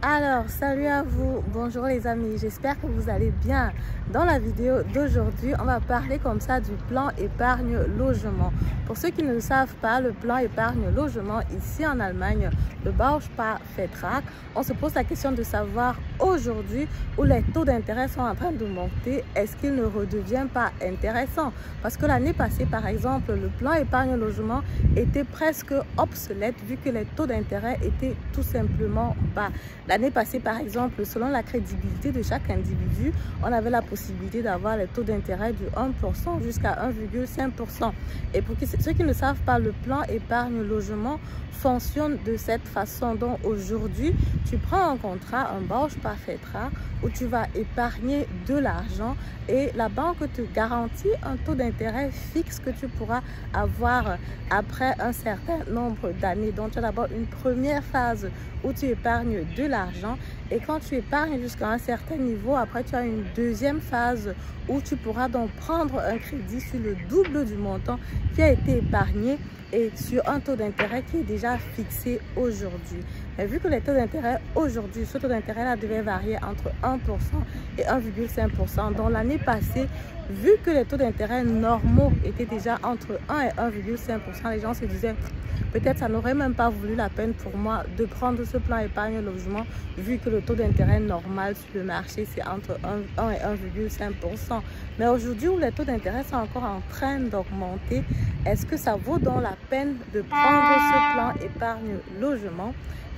Alors, salut à vous, bonjour les amis, j'espère que vous allez bien. Dans la vidéo d'aujourd'hui, on va parler comme ça du plan épargne logement. Pour ceux qui ne le savent pas, le plan épargne logement ici en Allemagne, le Bausparvertrag, on se pose la question de savoir aujourd'hui où les taux d'intérêt sont en train de monter, est-ce qu'il ne redevient pas intéressant? Parce que l'année passée, par exemple, le plan épargne logement était presque obsolète vu que les taux d'intérêt étaient tout simplement bas. L'année passée, par exemple, selon la crédibilité de chaque individu, on avait la possibilité d'avoir les taux d'intérêt de 1% jusqu'à 1,5%. Et pour ceux qui ne savent pas, le plan épargne logement fonctionne de cette façon. Donc aujourd'hui, tu prends un contrat, un Bausparvertrag, où tu vas épargner de l'argent et la banque te garantit un taux d'intérêt fixe que tu pourras avoir après un certain nombre d'années. Donc tu as d'abord une première phase où tu épargnes de l'argent et quand tu épargnes jusqu'à un certain niveau, après tu as une deuxième phase où tu pourras donc prendre un crédit sur le double du montant qui a été épargné et sur un taux d'intérêt qui est déjà fixé aujourd'hui. Mais vu que les taux d'intérêt aujourd'hui, ce taux d'intérêt là devait varier entre 1% et 1,5%. Donc l'année passée, vu que les taux d'intérêt normaux étaient déjà entre 1 et 1,5%, les gens se disaient peut-être ça n'aurait même pas voulu la peine pour moi de prendre ce plan épargne logement vu que le taux d'intérêt normal sur le marché c'est entre 1 et 1,5%. Mais aujourd'hui où les taux d'intérêt sont encore en train d'augmenter, est-ce que ça vaut donc la peine de prendre ce plan épargne logement?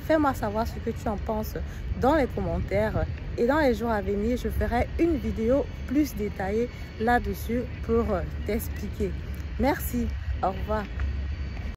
Fais-moi savoir ce que tu en penses dans les commentaires et dans les jours à venir, je ferai une vidéo plus détaillée là-dessus pour t'expliquer. Merci, au revoir.